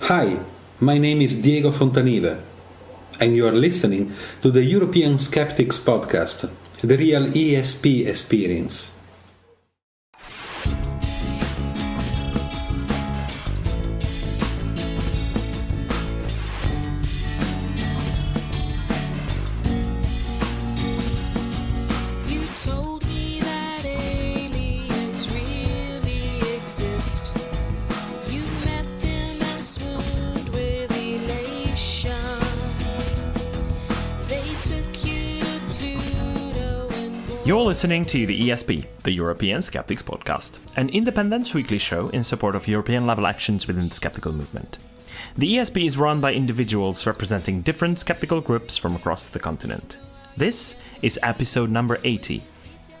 Hi, my name is Diego Fontanive, and you are listening to the European Skeptics podcast, the real ESP experience. You're listening to the ESP, the European Skeptics podcast, an independent weekly show in support of European-level actions within the skeptical movement. The ESP is run by individuals representing different skeptical groups from across the continent. This is episode number 80.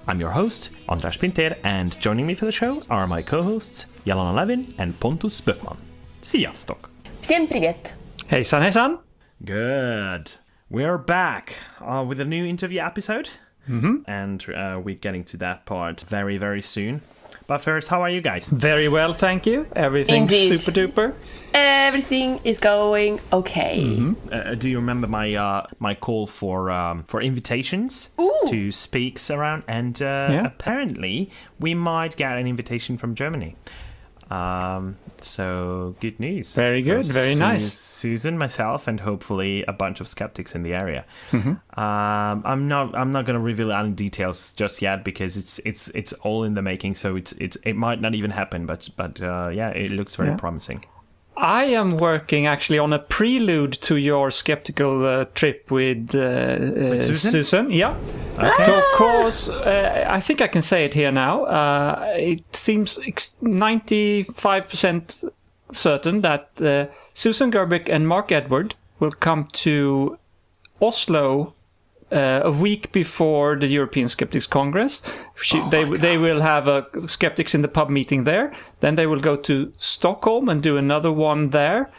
I'm your host, András Pintér, and joining me for the show are my co-hosts Jelena Levin and Pontus Böckman. Sziasztok! Всем привет! Hejsan, hejsan! Good. We're back with a new interview episode. Mm-hmm. And we're getting to that part very, very soon. But first, how are you guys? Very well, thank you. Everything's Indeed. super duper. Everything is going okay. Mm-hmm. Do you remember my call for invitations to speaks around? And apparently, we might get an invitation from Germany. So good news. Very good, very nice. Susan, myself, and hopefully a bunch of skeptics in the area. Mm-hmm. I'm not going to reveal any details just yet because it's all in the making. So it might not even happen. But it looks very promising. I am working actually on a prelude to your skeptical trip with Susan. Yeah. Okay. So of course, I think I can say it here now. It seems 95% certain that Susan Gerbic and Mark Edward will come to Oslo a week before the European Skeptics Congress. They will have a Skeptics in the Pub meeting there. Then they will go to Stockholm and do another one there.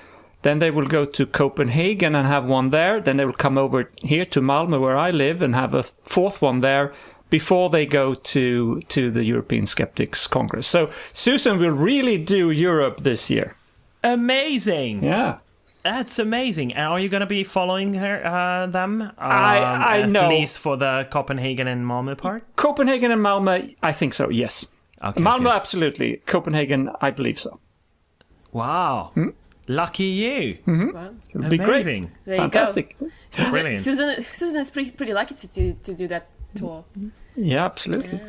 Then they will go to Copenhagen and have one there. Then they will come over here to Malmö, where I live, and have a fourth one there before they go to the European Skeptics Congress. So Susan will really do Europe this year. Amazing! Yeah. That's amazing. And are you going to be following them? I know. At least for the Copenhagen and Malmö part? Copenhagen and Malmö, I think so, yes. Okay, Malmö, good. Absolutely. Copenhagen, I believe so. Wow. Lucky you. Mm-hmm. Wow. It'll be great. Amazing. There Fantastic. you go. Brilliant. Susan is pretty lucky to do that tour. Yeah, absolutely.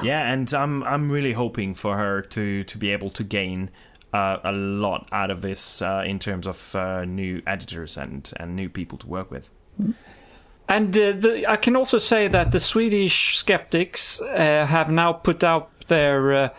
Yeah, and I'm really hoping for her to be able to gain a lot out of this in terms of new editors and new people to work with. And I can also say that the Swedish skeptics have now put out their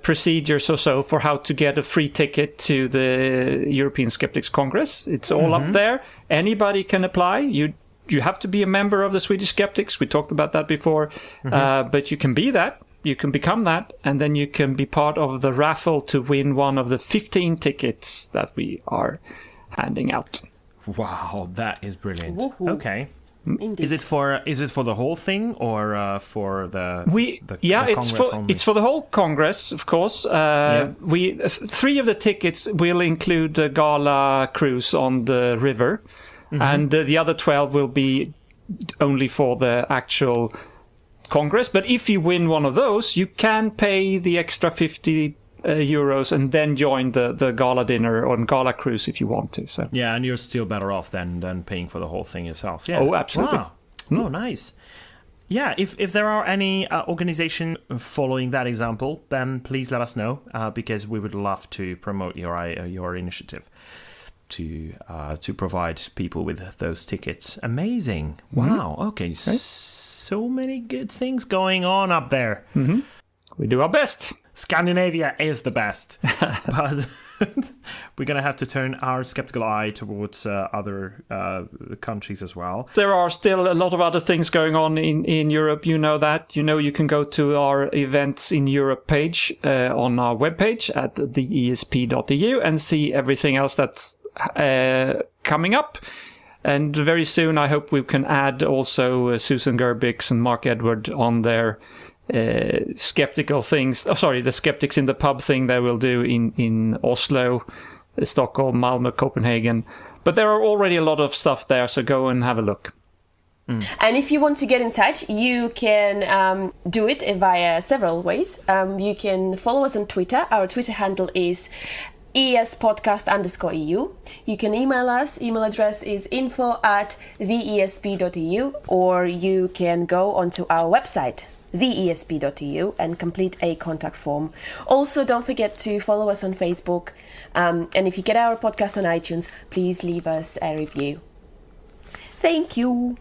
procedures or so for how to get a free ticket to the European Skeptics Congress. It's all up there. Anybody can apply. You have to be a member of the Swedish Skeptics. We talked about that before. But you can be that. You can become that, and then you can be part of the raffle to win one of the 15 tickets that we are handing out. Wow, that is brilliant. Woohoo. Okay. Indeed. Is it for the whole thing or for the it's Congress only? It's for the whole Congress, of course. We 3 of the tickets will include a gala cruise on the river, and the other 12 will be only for the actual Congress. But if you win one of those, you can pay the extra 50 euros and then join the gala dinner or gala cruise if you want to. So Yeah, and you're still better off than paying for the whole thing yourself. Yeah. Oh, absolutely. Wow. Oh, nice. Yeah, if there are any organization following that example, then please let us know because we would love to promote your initiative to provide people with those tickets. Amazing. Wow. Okay. So many good things going on up there. we do our best. Scandinavia is the best. But we're going to have to turn our skeptical eye towards other countries as well. There are still a lot of other things going on in Europe. You know that. You know you can go to our Events in Europe page on our webpage at theesp.eu and see everything else that's coming up. And very soon, I hope we can add also Susan Gerbic's and Mark Edward on their skeptical things. Oh, sorry, the Skeptics in the Pub thing they will do in Oslo Stockholm, Malmö, Copenhagen. But there are already a lot of stuff there, so go and have a look. And if you want to get in touch, you can do it via several ways. You can follow us on Twitter. Our Twitter handle is espodcast_EU. You can email us. Email address is info@theesp.eu, or you can go onto our website, theesp.eu, and complete a contact form. Also, don't forget to follow us on Facebook. And if you get our podcast on iTunes, please leave us a review. Thank you.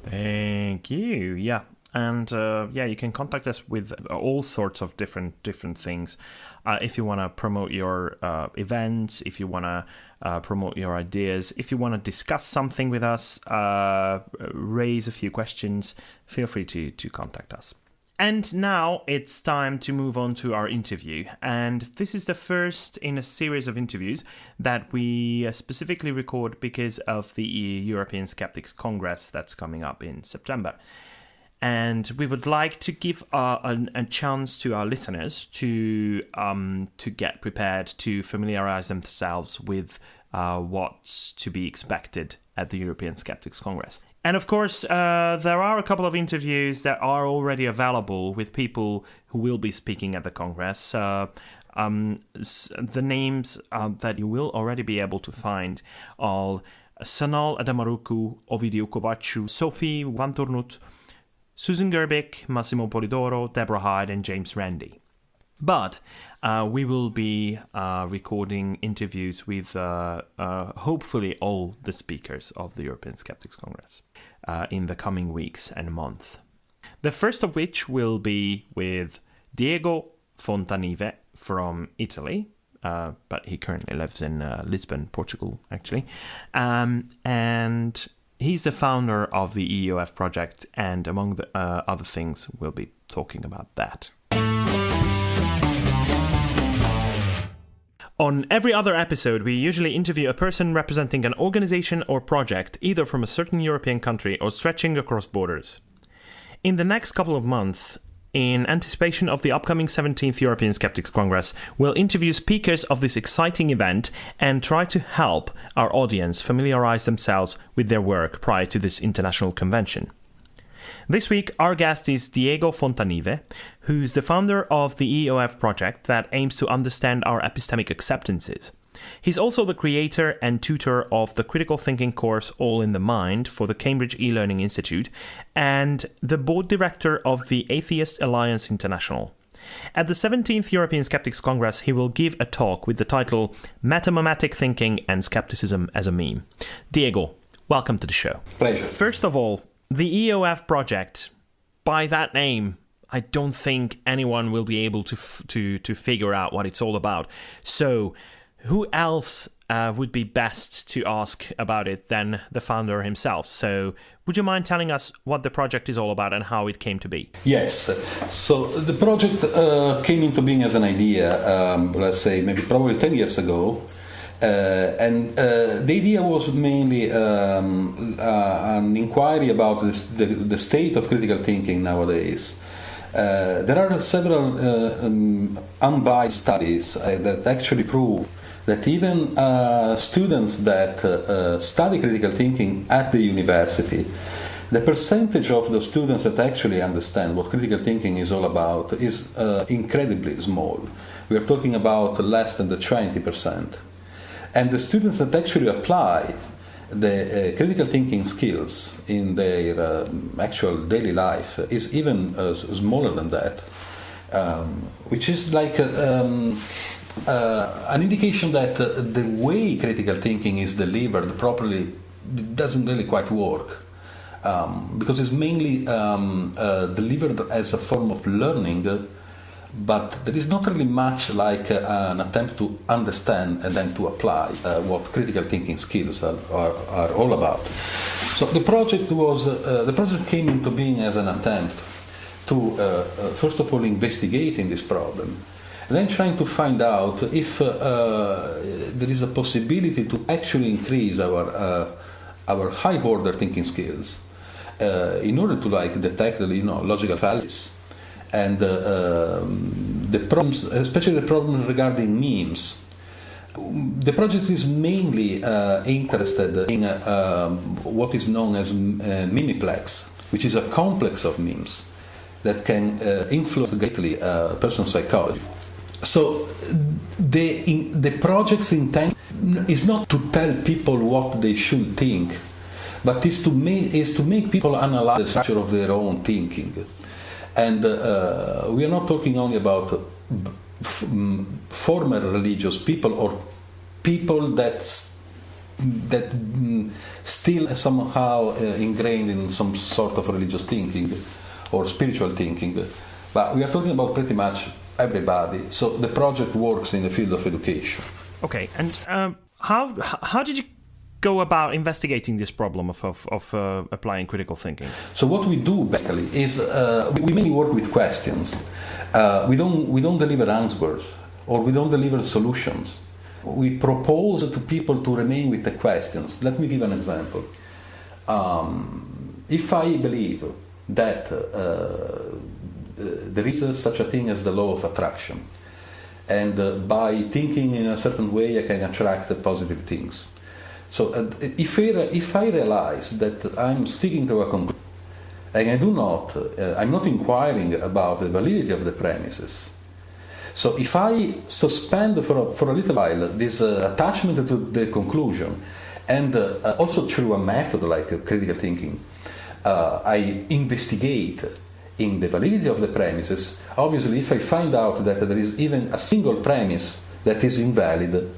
Thank you. Yeah. And you can contact us with all sorts of different things. If you want to promote your events, if you want to promote your ideas, if you want to discuss something with us, raise a few questions, feel free to contact us. And now it's time to move on to our interview. And this is the first in a series of interviews that we specifically record because of the European Skeptics Congress that's coming up in September. And we would like to give a chance to our listeners to get prepared, to familiarize themselves with what's to be expected at the European Skeptics Congress. And of course, there are a couple of interviews that are already available with people who will be speaking at the Congress. The names that you will already be able to find are Sanal Adamaruku, Ovidiu Kovaciu, Sophie Wanturnut, Susan Gerbic, Massimo Polidoro, Deborah Hyde, and James Randi. But we will be recording interviews with hopefully all the speakers of the European Skeptics Congress in the coming weeks and month. The first of which will be with Diego Fontanive from Italy, but he currently lives in Lisbon, Portugal, actually. And he's the founder of the EOF project, and among the other things, we'll be talking about that. On every other episode, we usually interview a person representing an organization or project, either from a certain European country or stretching across borders. In the next couple of months, in anticipation of the upcoming 17th European Skeptics Congress, we'll interview speakers of this exciting event and try to help our audience familiarize themselves with their work prior to this international convention. This week, our guest is Diego Fontanive, who's the founder of the EOF project that aims to understand our epistemic acceptances. He's also the creator and tutor of the critical thinking course All in the Mind for the Cambridge e-Learning Institute and the board director of the Atheist Alliance International. At the 17th European Skeptics Congress, he will give a talk with the title Metamimetic Thinking and Skepticism as a Meme. Diego, welcome to the show. Pleasure. First of all, the EOF project, by that name, I don't think anyone will be able to figure out what it's all about. So, who else would be best to ask about it than the founder himself? So, would you mind telling us what the project is all about and how it came to be? Yes. So the project came into being as an idea, let's say maybe probably 10 years ago. And the idea was mainly an inquiry about the state of critical thinking nowadays. There are several unbiased studies that actually prove that even students that study critical thinking at the university, the percentage of the students that actually understand what critical thinking is all about is incredibly small. We are talking about less than the 20%. And the students that actually apply the critical thinking skills in their actual daily life is even smaller than that, which is like an indication that the way critical thinking is delivered properly doesn't really quite work, because it's mainly delivered as a form of learning, but there is not really much like an attempt to understand and then to apply what critical thinking skills are all about. So the project came into being as an attempt to first of all investigating this problem, and then trying to find out if there is a possibility to actually increase our high order thinking skills in order to detect logical fallacies. And the problems, especially the problem regarding memes, The project is mainly interested in what is known as mimiplex, which is a complex of memes that can influence greatly person's psychology. So the project's intent is not to tell people what they should think, but is to make people analyze the structure of their own thinking. And we are not talking only about former religious people or people that still somehow ingrained in some sort of religious thinking or spiritual thinking, but we are talking about pretty much everybody. So the project works in the field of education. Okay, and how did you go about investigating this problem of applying critical thinking? So what we do basically is we mainly work with questions. We don't deliver answers or we don't deliver solutions. We propose to people to remain with the questions. Let me give an example. If I believe that there is such a thing as the law of attraction, and by thinking in a certain way I can attract positive things. So if I realize that I'm sticking to a conclusion and I'm not inquiring about the validity of the premises, so if I suspend for a little while this attachment to the conclusion, and also through a method like critical thinking, I investigate in the validity of the premises, obviously if I find out that there is even a single premise that is invalid,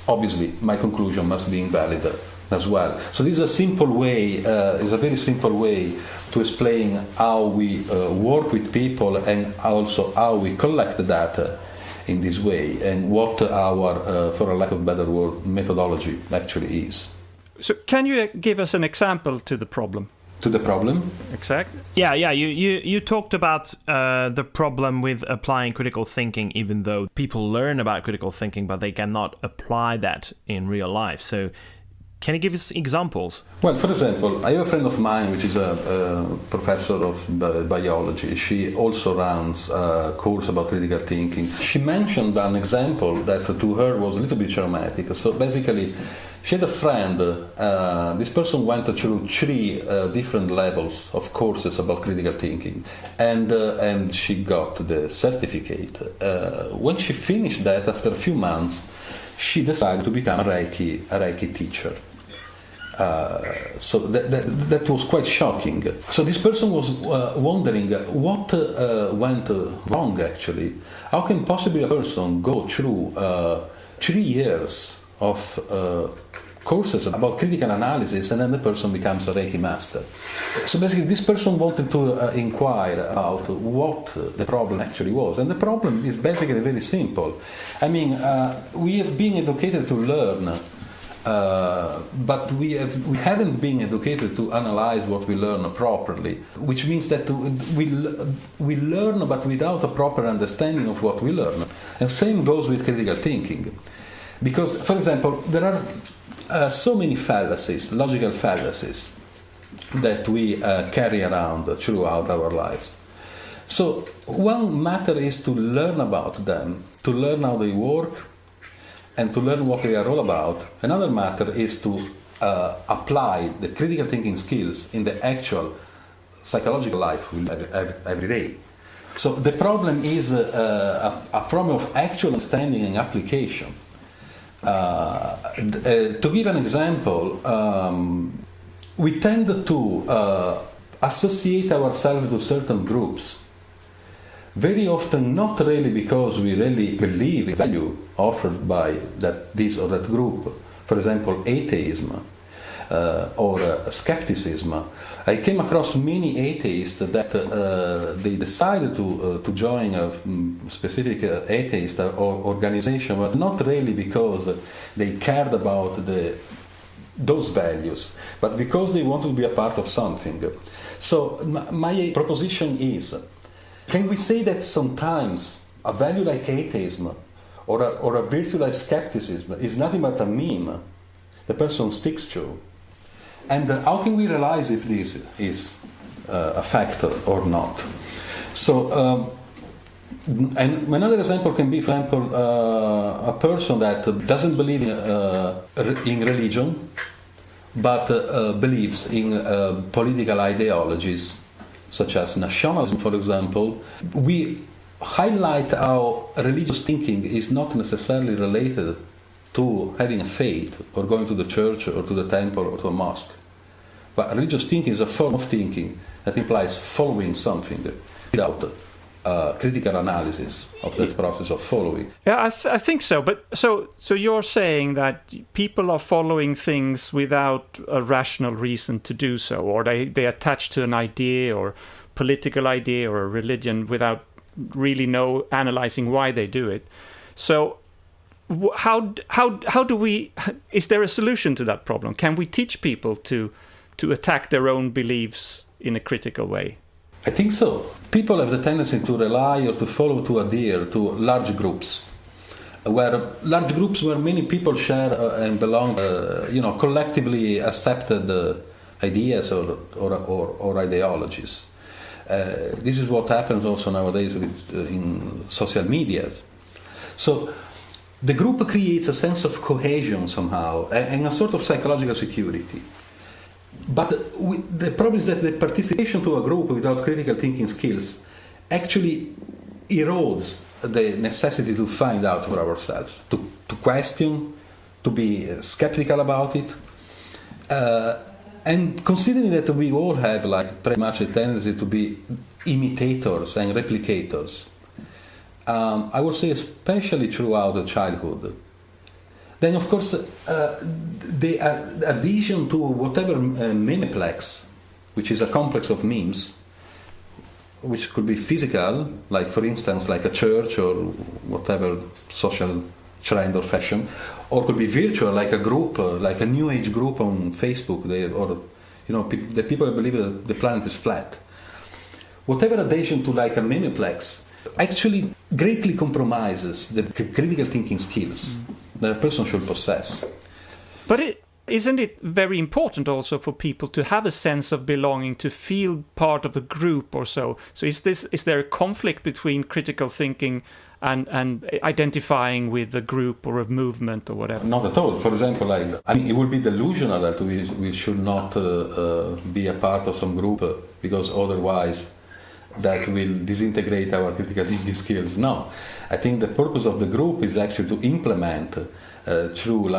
obviously my conclusion must be invalid as well. So this is a simple way, is a very simple way to explain how we work with people and also how we collect data in this way and what our, for a lack of a better word, methodology actually is. So can you give us an example to the problem? To the problem? Exactly. Yeah. You talked about the problem with applying critical thinking, even though people learn about critical thinking, but they cannot apply that in real life. So can you give us examples? Well, for example, I have a friend of mine which is a professor of biology. She also runs a course about critical thinking. She mentioned an example that to her was a little bit traumatic. So basically, she had a friend, this person went through 3 different levels of courses about critical thinking, and she got the certificate. When she finished that, after a few months, she decided to become a Reiki teacher. So that was quite shocking. So this person was wondering what went wrong actually. How can possibly a person go through 3 years of courses about critical analysis and then the person becomes a Reiki master? So basically this person wanted to inquire about what the problem actually was, and the problem is basically very simple. I mean, we have been educated to learn, but we haven't been educated to analyze what we learn properly, which means that we learn but without a proper understanding of what we learn. And same goes with critical thinking. Because, for example, there are so many fallacies, logical fallacies, that we carry around throughout our lives. So one matter is to learn about them, to learn how they work, and to learn what they are all about. Another matter is to apply the critical thinking skills in the actual psychological life we live every day. So the problem is a problem of actual understanding and application. To give an example, we tend to associate ourselves to certain groups, very often not really because we really believe in the value offered by this or that group. For example, atheism or skepticism. I came across many atheists that they decided to join a specific atheist or organization, but not really because they cared about those values, but because they wanted to be a part of something. So my proposition is, can we say that sometimes a value like atheism or a virtue like skepticism is nothing but a meme the person sticks to? And how can we realize if this is a factor or not? So And another example can be, for example, a person that doesn't believe in religion, but believes in political ideologies, such as nationalism, for example. We highlight how religious thinking is not necessarily related to having a faith, or going to the church, or to the temple, or to a mosque. But religious thinking is a form of thinking that implies following something without critical analysis of that process of following. Yeah, I think so. But so you're saying that people are following things without a rational reason to do so, or they attach to an idea or political idea or a religion without really analyzing why they do it. So how do we? Is there a solution to that problem? Can we teach people to attack their own beliefs in a critical way? I think so. People have the tendency to rely or to follow, to adhere to large groups, where many people share and belong, collectively accepted ideas or ideologies. This is what happens also nowadays in social media. So the group creates a sense of cohesion somehow and a sort of psychological security. But the problem is that the participation to a group without critical thinking skills actually erodes the necessity to find out for ourselves, to question, to be skeptical about it. And considering that we all have pretty much a tendency to be imitators and replicators, I would say especially throughout the childhood, then of course the addition to whatever memeplex, which is a complex of memes, which could be physical, like for instance like a church or whatever social trend or fashion, or could be virtual, like a group, like a new age group on Facebook, the people that believe that the planet is flat. Whatever addition to like a memeplex actually greatly compromises the critical thinking skills that a person should possess. But isn't it very important also for people to have a sense of belonging, to feel part of a group or so? So is there a conflict between critical thinking and identifying with a group or a movement or whatever? Not at all. For example, it would be delusional that we should not be a part of some group because otherwise that will disintegrate our critical thinking skills. No, I think the purpose of the group is actually to implement through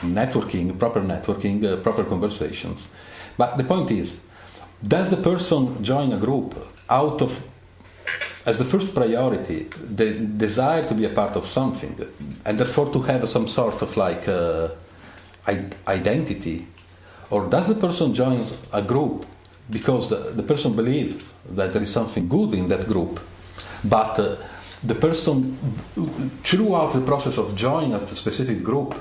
networking, proper conversations. But the point is, does the person join a group out of, as the first priority, the desire to be a part of something, and therefore to have some sort of identity, or does the person join a group because the person believes that there is something good in that group, but the person, throughout the process of joining a specific group,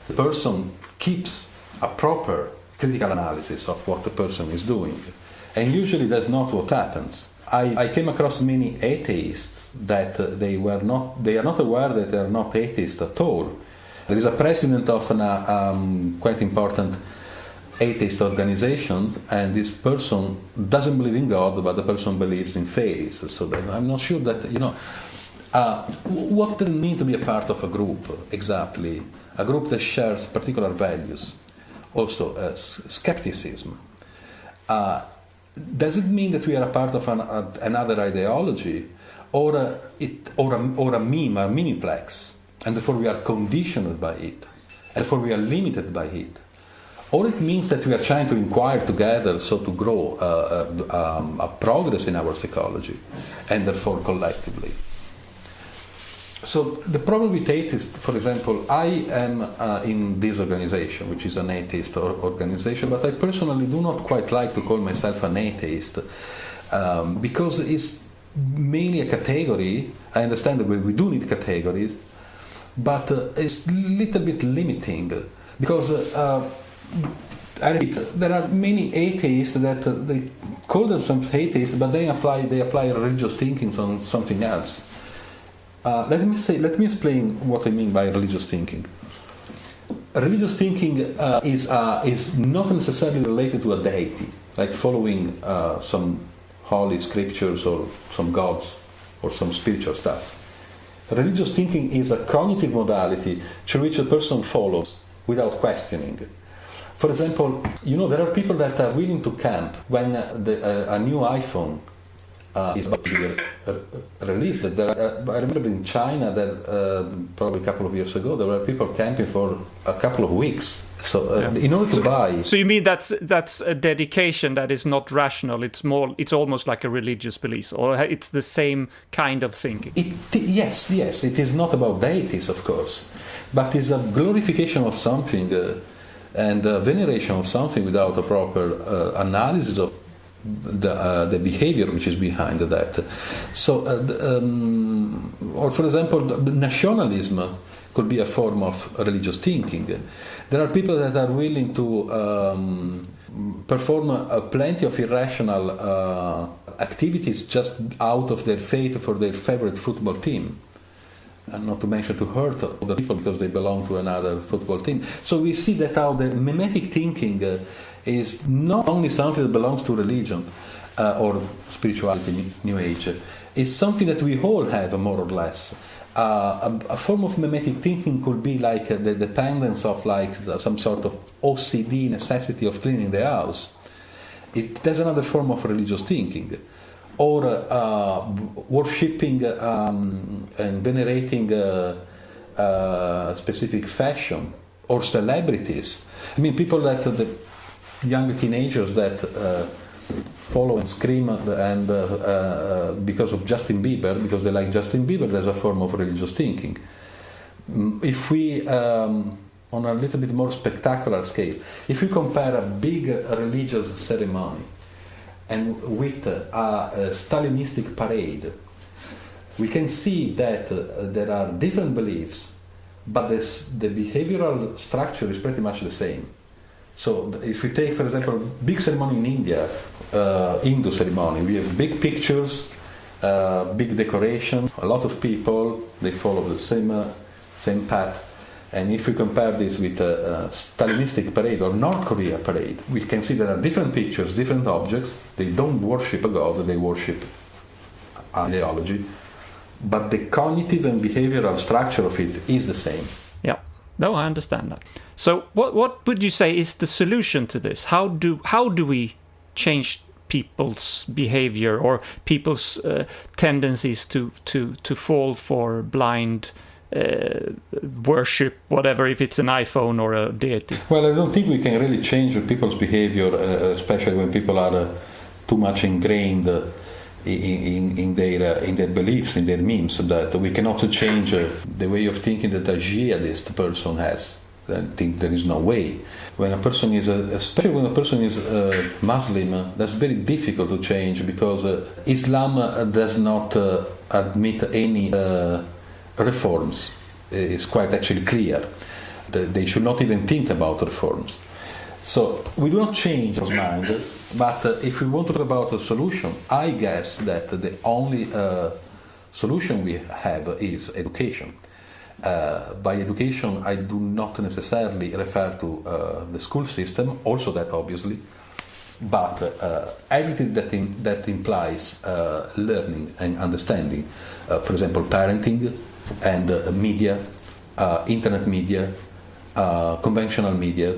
the person keeps a proper critical analysis of what the person is doing. And usually that's not what happens. I came across many atheists that they are not aware that they are not atheists at all. There is a president of a quite important atheist organization, and this person doesn't believe in God, but the person believes in fairies. So I'm not sure that, what does it mean to be a part of a group exactly? A group that shares particular values. Also, skepticism. Does it mean that we are a part of another ideology, or a meme, a miniplex, and therefore we are conditioned by it, and therefore we are limited by it? Or it means that we are trying to inquire together, so to grow a progress in our psychology, and therefore collectively. So the problem with atheists, for example, I am in this organization, which is an atheist organization, but I personally do not quite like to call myself an atheist, because it's mainly a category. I understand that we do need categories, but it's a little bit limiting, because there are many atheists that they call themselves atheists, but they apply religious thinking on something else. Let me explain what I mean by religious thinking. Religious thinking is not necessarily related to a deity, like following some holy scriptures or some gods or some spiritual stuff. Religious thinking is a cognitive modality through which a person follows without questioning. For example, there are people that are willing to camp when a new iPhone is about to be released. I remember in China that probably a couple of years ago there were people camping for a couple of weeks. So in order to buy. So you mean that's a dedication that is not rational? It's almost like a religious belief, or it's the same kind of thinking. Yes. It is not about deities, of course, but it's a glorification of something and a veneration of something without a proper analysis of the behavior which is behind that. So, or for example, nationalism could be a form of religious thinking. There are people that are willing to perform plenty of irrational activities just out of their faith for their favorite football team. And not to mention to hurt other people because they belong to another football team. So we see that how the mimetic thinking is not only something that belongs to religion or spirituality, New Age. It's something that we all have, more or less. A form of mimetic thinking could be like the dependence of some sort of OCD necessity of cleaning the house. There's another form of religious thinking. Or worshipping and venerating specific fashion or celebrities. I mean, people the young teenagers that follow and scream and because of Justin Bieber, because they like Justin Bieber, there's a form of religious thinking. If we, on a little bit more spectacular scale, if we compare a big religious ceremony and with a Stalinistic parade, we can see that there are different beliefs, but the behavioral structure is pretty much the same. So if we take, for example, big ceremony in India, Hindu ceremony, we have big pictures, big decorations, a lot of people, they follow the same path. And if we compare this with a Stalinistic parade or North Korea parade, we can see there are different pictures, different objects. They don't worship a god, they worship ideology. But the cognitive and behavioral structure of it is the same. Yeah, no, I understand that. So what would you say is the solution to this? How do we change people's behavior or people's tendencies to fall for blind worship, whatever, if it's an iPhone or a deity? Well, I don't think we can really change people's behavior, especially when people are too much ingrained in their beliefs, in their memes. That we cannot change the way of thinking that a jihadist person has. I think there is no way. When a person is, especially when a person is Muslim, that's very difficult to change because Islam does not admit any reforms. It's quite actually clear. They should not even think about reforms. So we do not change our mind, but if we want to talk about a solution, I guess that the only solution we have is education. By education, I do not necessarily refer to the school system, also that obviously, but everything that implies learning and understanding. For example, parenting and media, internet media, conventional media.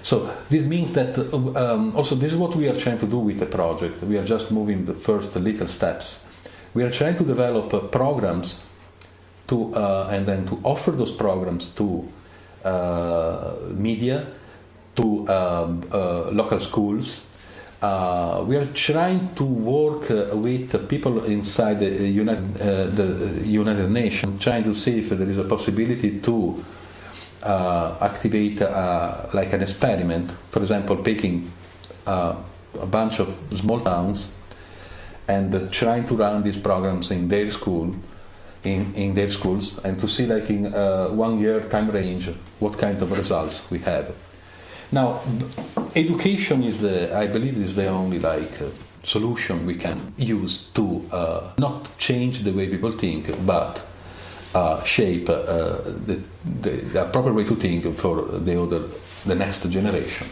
So this means that also this is what we are trying to do with the project. We are just moving the first little steps. We are trying to develop programs and then to offer those programs to media, to local schools. We are trying to work with people inside the United Nations, trying to see if there is a possibility to activate like an experiment. For example, taking a bunch of small towns and trying to run these programs in their school. In their schools, and to see like in 1 year time range what kind of results we have. Now, education I believe is the only solution we can use to not change the way people think, but shape the proper way to think for the next generation.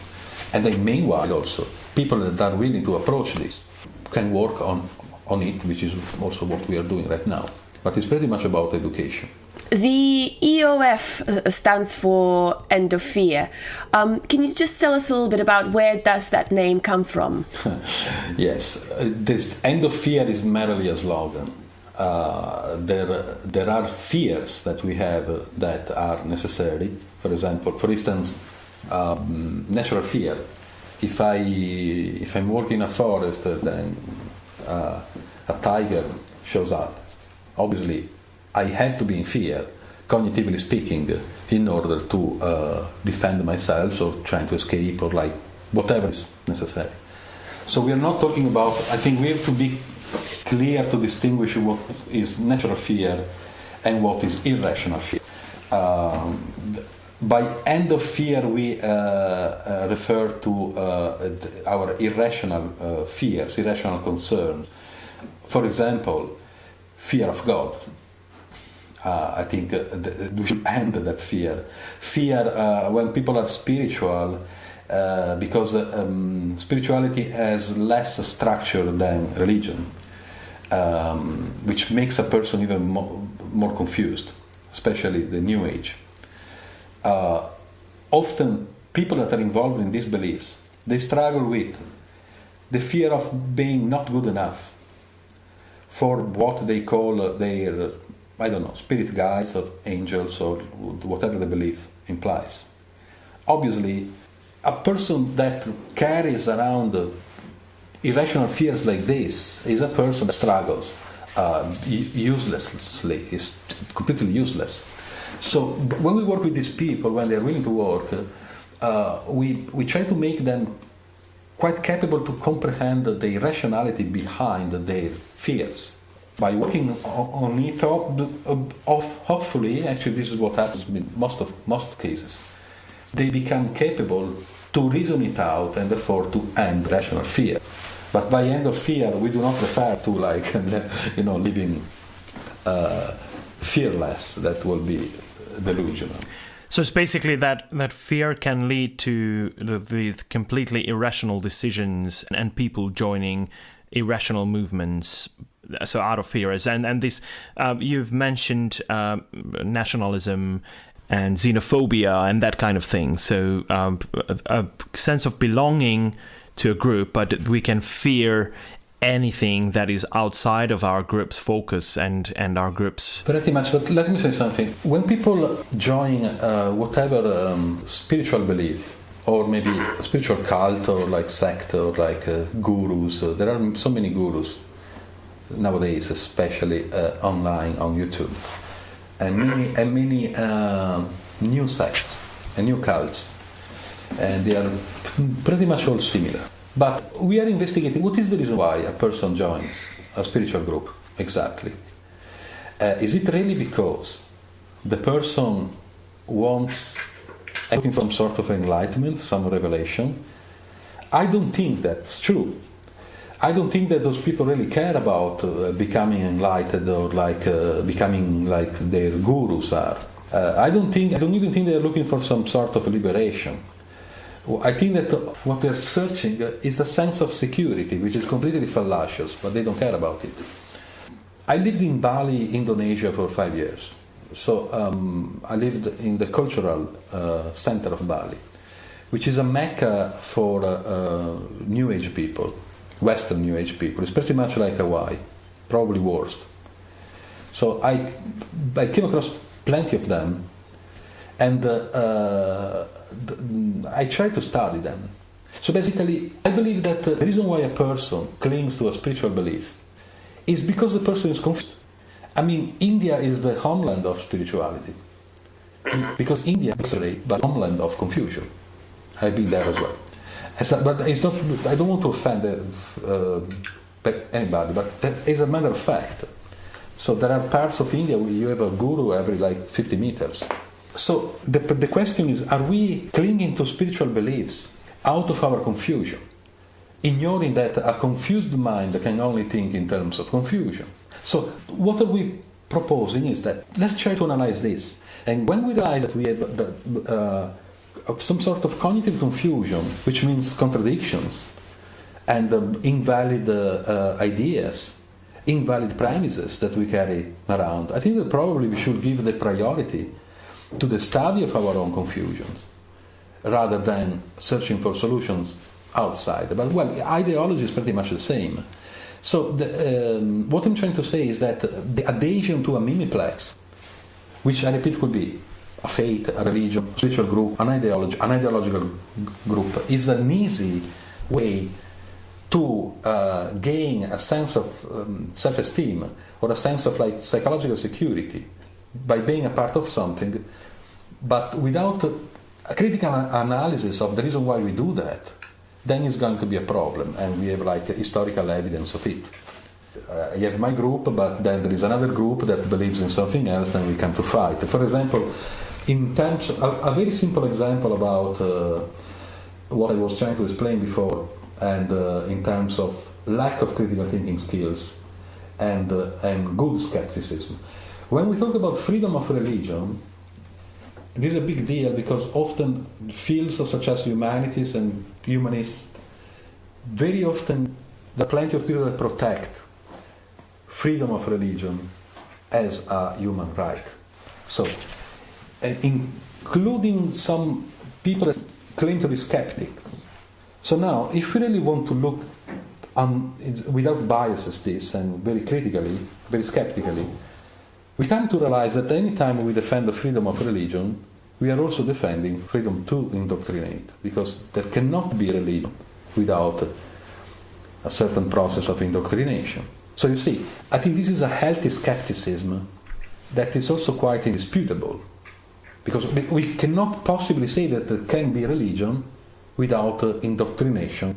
And then meanwhile also people that are willing to approach this can work on it, which is also what we are doing right now. But it's pretty much about education. The EOF stands for End of Fear. Can you just tell us a little bit about where does that name come from? Yes, this End of Fear is merely a slogan. There are fears that we have that are necessary. For instance, natural fear. If I'm working in a forest, then a tiger shows up. Obviously, I have to be in fear, cognitively speaking, in order to defend myself or trying to escape or like whatever is necessary. So we are not talking about. I think we have to be clear to distinguish what is natural fear and what is irrational fear. By end of fear, we refer to our irrational fears, irrational concerns. For example, fear of God. I think we should end that fear. Fear when people are spiritual, because spirituality has less structure than religion, which makes a person even more confused, especially the New Age. Often people that are involved in these beliefs, they struggle with the fear of being not good enough for what they call their, I don't know, spirit guides or angels or whatever the belief implies. Obviously, a person that carries around irrational fears like this is a person that struggles uselessly, is completely useless. So when we work with these people, when they're willing to work, we try to make them quite capable to comprehend the irrationality behind their fears. By working on it, hopefully, actually this is what happens in most cases, they become capable to reason it out and therefore to end rational fear. But by end of fear, we do not refer to living fearless. That will be delusional. So it's basically that fear can lead to the completely irrational decisions and people joining irrational movements. So out of fear, and this you've mentioned nationalism and xenophobia and that kind of thing. So a sense of belonging to a group, but we can fear anything that is outside of our group's focus and our group's. Pretty much, but let me say something. When people join whatever spiritual belief, or maybe a spiritual cult or like sect or like gurus, there are so many gurus nowadays, especially online on YouTube, and many new sects and new cults, and they are pretty much all similar. But we are investigating what is the reason why a person joins a spiritual group exactly. Is it really because the person wants looking for some sort of enlightenment, some revelation? I don't think that's true. I don't think that those people really care about becoming enlightened or becoming like their gurus are. I don't even think they're looking for some sort of liberation. I think that what they're searching is a sense of security, which is completely fallacious, but they don't care about it. I lived in Bali, Indonesia for 5 years. So I lived in the cultural center of Bali, which is a mecca for New Age people, Western New Age people. It's pretty much like Hawaii, probably worse. So I came across plenty of them, and I try to study them. So basically, I believe that the reason why a person clings to a spiritual belief is because the person is confused. I mean, India is the homeland of spirituality, because India is the homeland of confusion. I've been there as well. But it's not. I don't want to offend anybody, but that is a matter of fact. So there are parts of India where you have a guru every 50 meters. So the question is, are we clinging to spiritual beliefs out of our confusion, ignoring that a confused mind can only think in terms of confusion? So what are we proposing is that let's try to analyze this. And when we realize that we have some sort of cognitive confusion, which means contradictions, and invalid ideas, invalid premises that we carry around. I think that probably we should give the priority to the study of our own confusions rather than searching for solutions outside. But, well, ideology is pretty much the same. So what I'm trying to say is that the adhesion to a mimiplex, which I repeat could be a faith, a religion, a spiritual group, an ideological group, is an easy way to gain a sense of self-esteem or a sense of like psychological security by being a part of something, but without a critical analysis of the reason why we do that, then it's going to be a problem, and we have like historical evidence of it. I have my group, but then there is another group that believes in something else, and we come to fight. For example, in terms a very simple example about what I was trying to explain before, and in terms of lack of critical thinking skills and good skepticism. When we talk about freedom of religion, it is a big deal because often fields such as humanities and humanists, very often there are plenty of people that protect freedom of religion as a human right. So, including some people that claim to be skeptics. So now, if we really want to look without biases this and very critically, very skeptically, we come to realize that any time we defend the freedom of religion, we are also defending freedom to indoctrinate, because there cannot be religion without a certain process of indoctrination. So you see, I think this is a healthy skepticism that is also quite indisputable, because we cannot possibly say that there can be religion without indoctrination,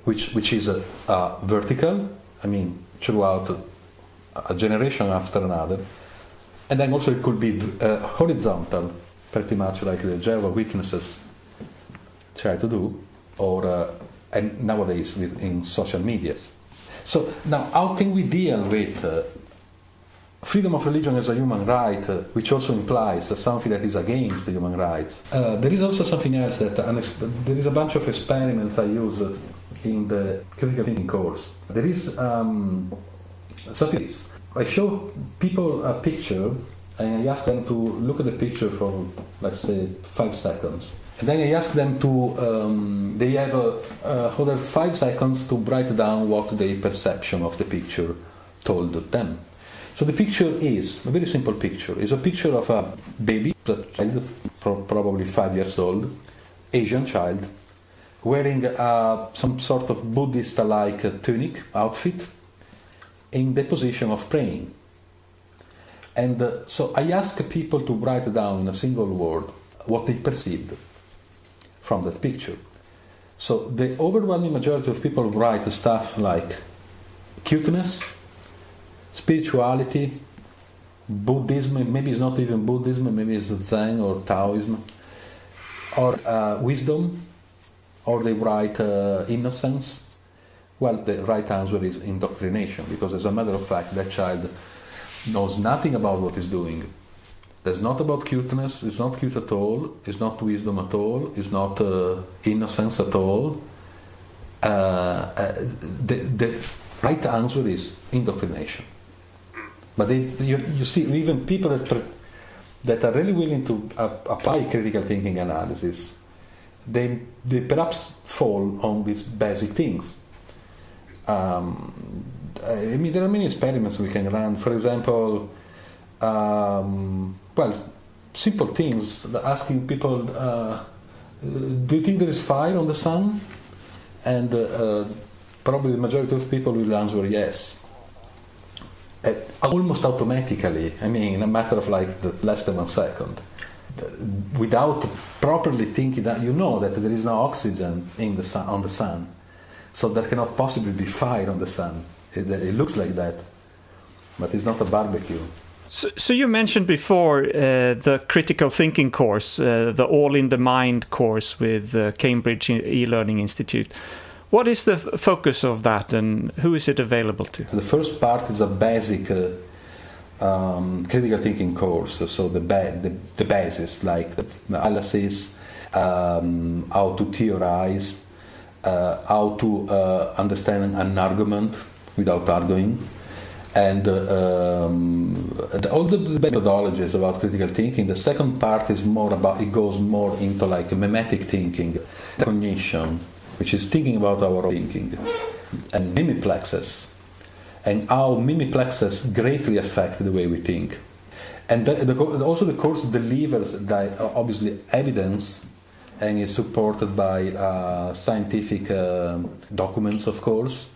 which is vertical, I mean, throughout a generation after another, and then also it could be horizontal, pretty much like the Jehovah's Witnesses try to do, or and nowadays in social media. So now, how can we deal with freedom of religion as a human right, which also implies something that is against the human rights? There is also something else that there is a bunch of experiments I use in the critical thinking course. There is something. I show people a picture and I ask them to look at the picture for, let's say, 5 seconds. And then I ask them to, they have other 5 seconds to write down what their perception of the picture told them. So the picture is a very simple picture. It's a picture of a baby, a child, probably 5 years old, Asian child, wearing some sort of Buddhist-like tunic outfit in the position of praying. And so I ask people to write down in a single word what they perceived from that picture. So the overwhelming majority of people write stuff like cuteness, spirituality, Buddhism, maybe it's not even Buddhism, maybe it's Zen or Taoism, or wisdom, or they write innocence. Well, the right answer is indoctrination, because as a matter of fact, that child knows nothing about what he's doing. It's not about cuteness, it's not cute at all, it's not wisdom at all, it's not innocence at all. The right answer is indoctrination. But you see, even people that are really willing to apply critical thinking analysis, they perhaps fall on these basic things. I mean, there are many experiments we can run. For example, simple things, asking people, do you think there is fire on the sun? And probably the majority of people will answer yes. Almost automatically, I mean, in a matter of like less than 1 second. Without properly thinking that, you know that there is no oxygen in the sun, on the sun. So there cannot possibly be fire on the sun. It looks like that, but it's not a barbecue. So you mentioned before the critical thinking course, the All in the Mind course with Cambridge e-learning Institute. What is the focus of that, and who is it available to? The first part is a basic critical thinking course, so the basis, like the analysis, how to theorize, how to understand an argument without arguing, and all the methodologies about critical thinking. The second part is more about, it goes more into like mimetic thinking, cognition, which is thinking about our own thinking, and mimiplexes, and how mimiplexes greatly affect the way we think. And also the course delivers that obviously evidence, and is supported by scientific documents, of course.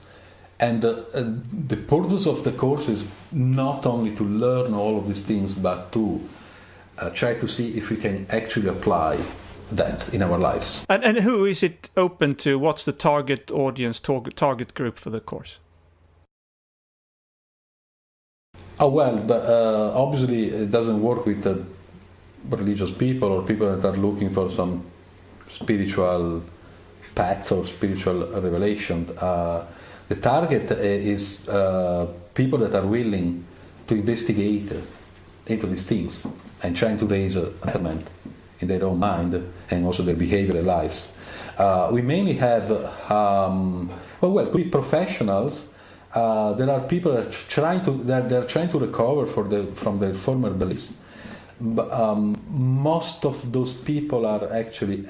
And the purpose of the course is not only to learn all of these things, but to try to see if we can actually apply that in our lives. And who is it open to? What's the target audience, target group for the course? Oh, well, but, obviously it doesn't work with religious people or people that are looking for some spiritual path or spiritual revelation. The target is people that are willing to investigate into these things and trying to raise a element in their own mind and also their behavioral lives. We mainly have, could be professionals. There are people that are trying to recover from their former beliefs. But most of those people are actually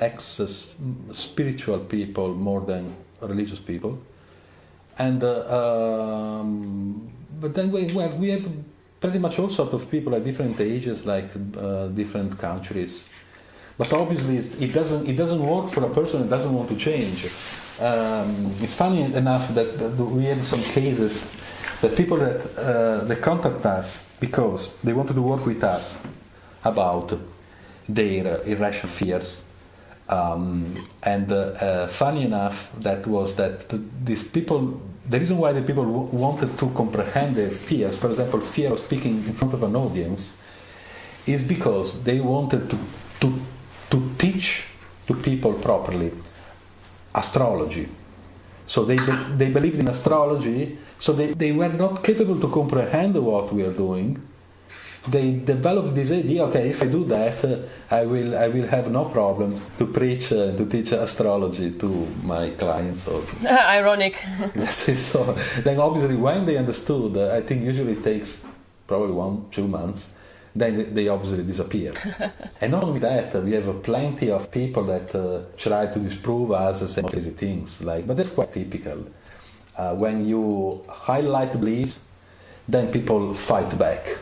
spiritual people more than religious people. And but then we have pretty much all sorts of people at different ages, like different countries. But obviously, it doesn't work for a person that doesn't want to change. It's funny enough that we had some cases that people that they contact us because they wanted to work with us about their irrational fears. And funny enough, these people, the reason why the people wanted to comprehend their fears, for example, fear of speaking in front of an audience, is because they wanted to teach to people properly astrology. So they believed in astrology, so they were not capable to comprehend what we are doing. They developed this idea, okay, if I do that, I will have no problem to teach astrology to my clients. Ironic. Yes, so then obviously when they understood, I think usually it takes probably 1-2 months, then they obviously disappear. And not only that, we have plenty of people that try to disprove us and say crazy things, but that's quite typical. When you highlight beliefs, then people fight back.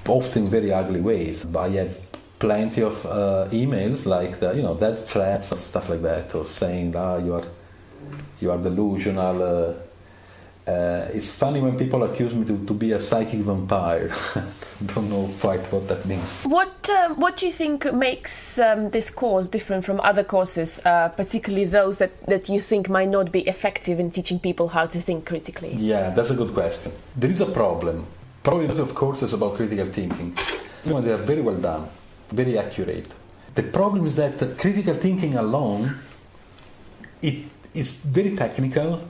Often in very ugly ways. I have plenty of emails like death threats and stuff like that, or saying you are delusional. It's funny when people accuse me to be a psychic vampire. Don't know quite what that means. What do you think makes this course different from other courses, particularly those that you think might not be effective in teaching people how to think critically? Yeah, that's a good question. There is a problem. Probably lots of courses about critical thinking. They are very well done, very accurate. The problem is that critical thinking alone, it is very technical,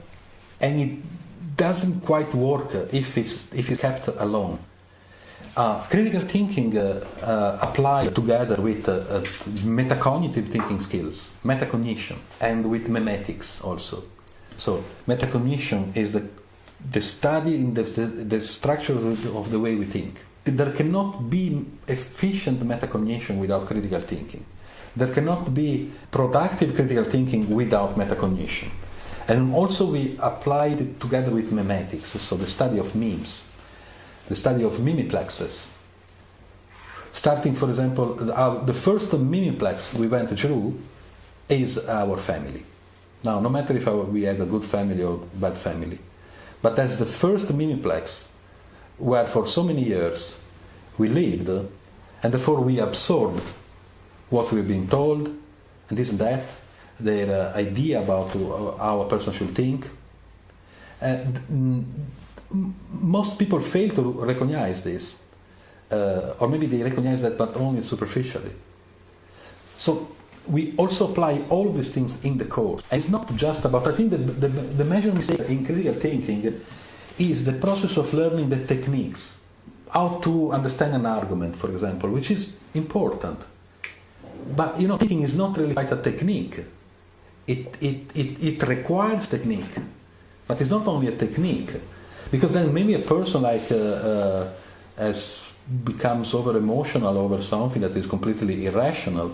and it doesn't quite work if it's kept alone. Critical thinking applied together with metacognitive thinking skills, metacognition, and with memetics also. So metacognition is the study in the structure of the way we think. There cannot be efficient metacognition without critical thinking. There cannot be productive critical thinking without metacognition. And also we applied it together with memetics, so the study of memes, the study of mimiplexes. Starting, for example, the first mimiplex we went through is our family. Now, no matter if we had a good family or bad family, but that's the first mimiplex where for so many years we lived, and therefore we absorbed what we've been told, and this and that, their idea about how a person should think. And most people fail to recognize this, or maybe they recognize that but only superficially. So we also apply all of these things in the course. And it's not just about, I think the major mistake in critical thinking is the process of learning the techniques, how to understand an argument, for example, which is important. But thinking is not really quite a technique. It requires technique, but it's not only a technique, because then maybe a person becomes over emotional over something that is completely irrational,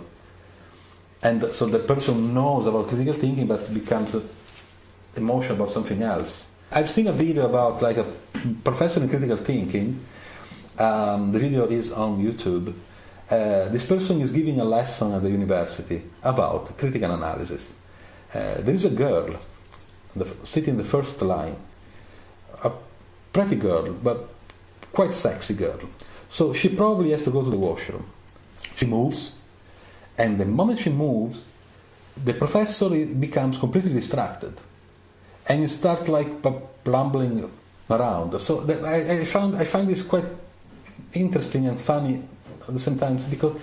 and so the person knows about critical thinking but becomes emotional about something else. I've seen a video about like a professor in critical thinking. The video is on YouTube. This person is giving a lesson at the university about critical analysis. There is a girl sitting in the first line, a pretty girl, but quite sexy girl. So she probably has to go to the washroom. She moves, and the moment she moves, the professor becomes completely distracted, and you start like bumbling around. So I find this quite interesting and funny at the same time, because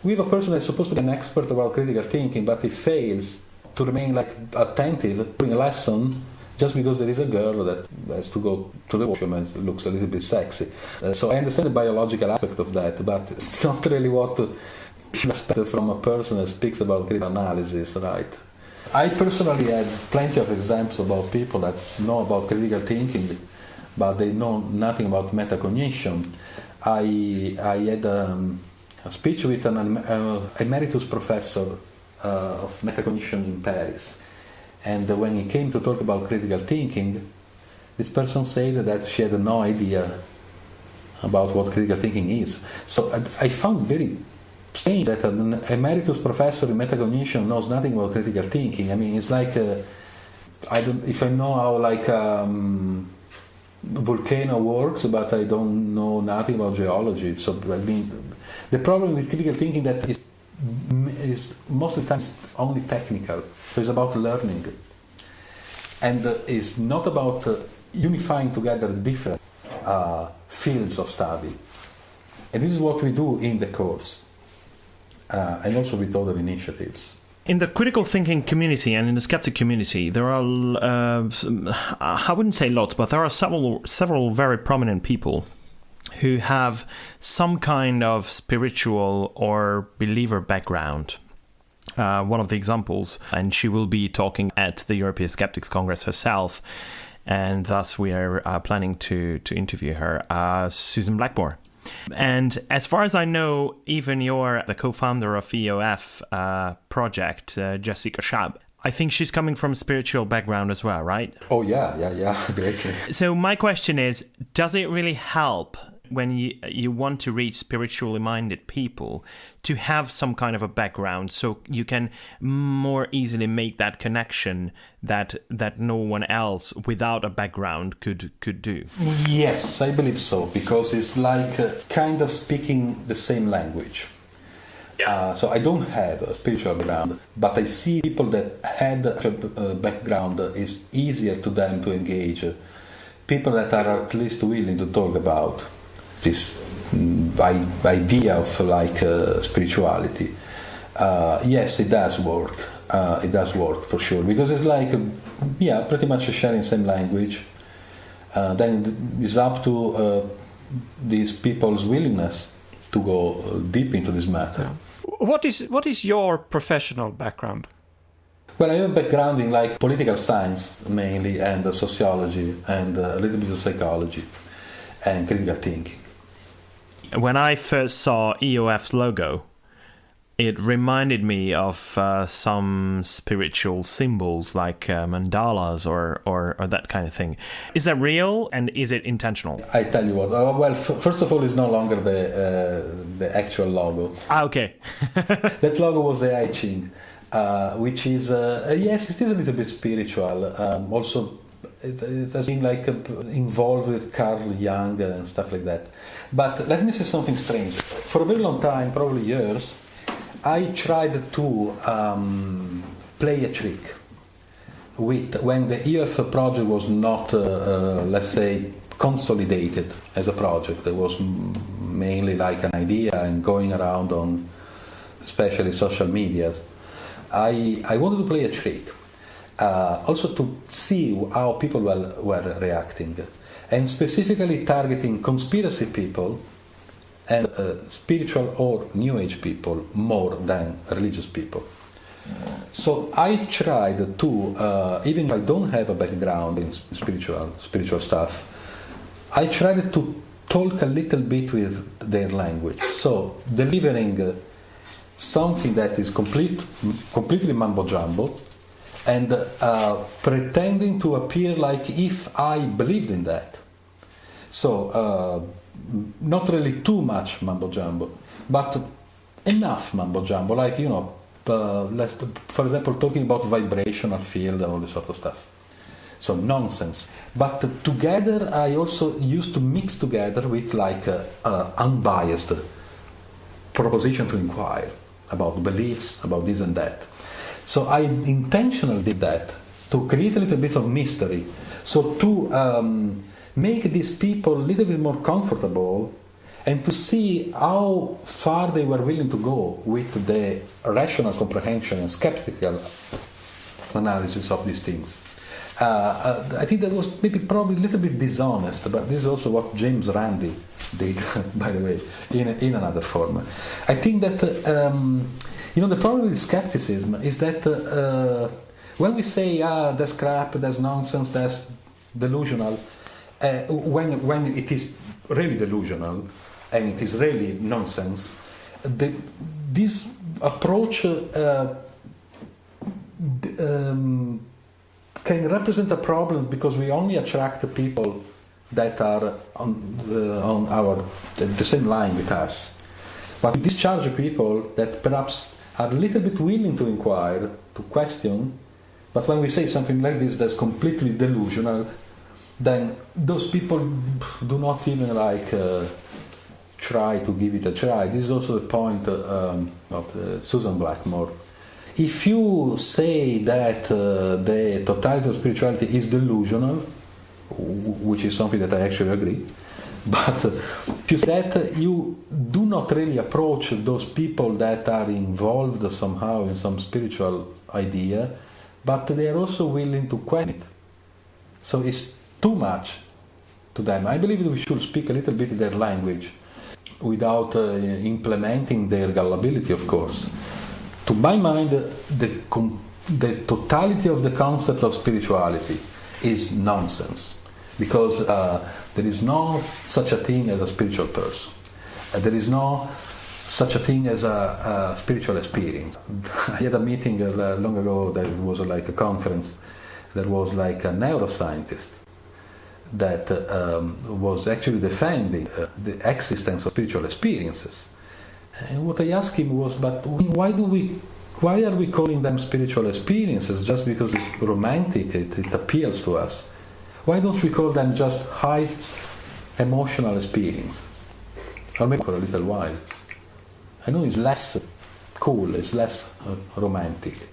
we have a person that's supposed to be an expert about critical thinking, but he fails to remain like attentive during a lesson just because there is a girl that has to go to the washroom and looks a little bit sexy. So I understand the biological aspect of that, but it's not really what you expect from a person that speaks about critical analysis, right? I personally had plenty of examples about people that know about critical thinking, but they know nothing about metacognition. I had a speech with an emeritus professor of metacognition in Paris, and when he came to talk about critical thinking, this person said that she had no idea about what critical thinking is. So I found very strange that an emeritus professor in metacognition knows nothing about critical thinking. I mean, it's like if I know how like volcano works, but I don't know nothing about geology. So I mean, the problem with critical thinking that is most of the time only technical. So it's about learning, and it's not about unifying together different fields of study. And this is what we do in the course, and also with other initiatives. In the critical thinking community and in the skeptic community, there are, I wouldn't say lots, but there are several very prominent people who have some kind of spiritual or believer background. One of the examples, and she will be talking at the European Skeptics Congress herself, and thus we are planning to interview her, Susan Blackmore. And as far as I know, even you're the co-founder of EOF project, Jessica Schab. I think she's coming from a spiritual background as well, right? Oh, yeah, greatly. So my question is, does it really help when you want to reach spiritually minded people to have some kind of a background so you can more easily make that connection that no one else without a background could do? Yes, I believe so, because it's like kind of speaking the same language. So I don't have a spiritual background, but I see people that had a background. It's easier to them to engage. People that are at least willing to talk about this idea of like spirituality. Yes, it does work. It does work for sure, because it's like pretty much sharing same language. Then it's up to these people's willingness to go deep into this matter. What is your professional background? Well, I have a background in like political science mainly, and sociology, and a little bit of psychology and critical thinking. When I first saw EOF's logo, it reminded me of some spiritual symbols like mandalas or that kind of thing. Is that real, and is it intentional? I tell you what. Well, first of all, it's no longer the actual logo. Okay. That logo was the I Ching, which is yes, it is a little bit spiritual. Also, it has been like involved with Carl Jung and stuff like that. But let me say something strange. For a very long time, probably years, I tried to play a trick when the EOF project was not, let's say, consolidated as a project. It was mainly like an idea and going around on, especially social media. I wanted to play a trick, also to see how people were reacting, and specifically targeting conspiracy people and spiritual or New Age people more than religious people. So I tried to, even if I don't have a background in spiritual stuff, I tried to talk a little bit with their language. So delivering something that is completely mumbo jumbo, and pretending to appear like if I believed in that. So not really too much mumbo jumbo, but enough mumbo jumbo, like, you know, for example, talking about vibrational field and all this sort of stuff. So nonsense. But together I also used to mix together with like unbiased proposition to inquire about beliefs, about this and that. So I intentionally did that to create a little bit of mystery, so to make these people a little bit more comfortable and to see how far they were willing to go with the rational comprehension and skeptical analysis of these things. I think that was probably a little bit dishonest, but this is also what James Randi did, by the way, in another form. I think that the problem with skepticism is that when we say that's crap, that's nonsense, that's delusional, when it is really delusional and it is really nonsense, this approach can represent a problem because we only attract people that are on the same line with us. But we discharge people that perhaps are a little bit willing to inquire, to question, but when we say something like this that's completely delusional, then those people do not even try to give it a try. This is also the point of Susan Blackmore. If you say that the totality of spirituality is delusional, which is something that I actually agree, but if you say that, you do not really approach those people that are involved somehow in some spiritual idea, but they are also willing to question it. So it's too much to them. I believe that we should speak a little bit their language without implementing their gullibility, of course. To my mind, the totality of the concept of spirituality is nonsense, because there is no such a thing as a spiritual person. There is no such a thing as a spiritual experience. I had a meeting long ago that was like a conference. There was like a neuroscientist that was actually defending the existence of spiritual experiences. And what I asked him was, but why are we calling them spiritual experiences just because it's romantic, it appeals to us? Why don't we call them just high emotional experiences? Or maybe for a little while. I know it's less cool, it's less romantic.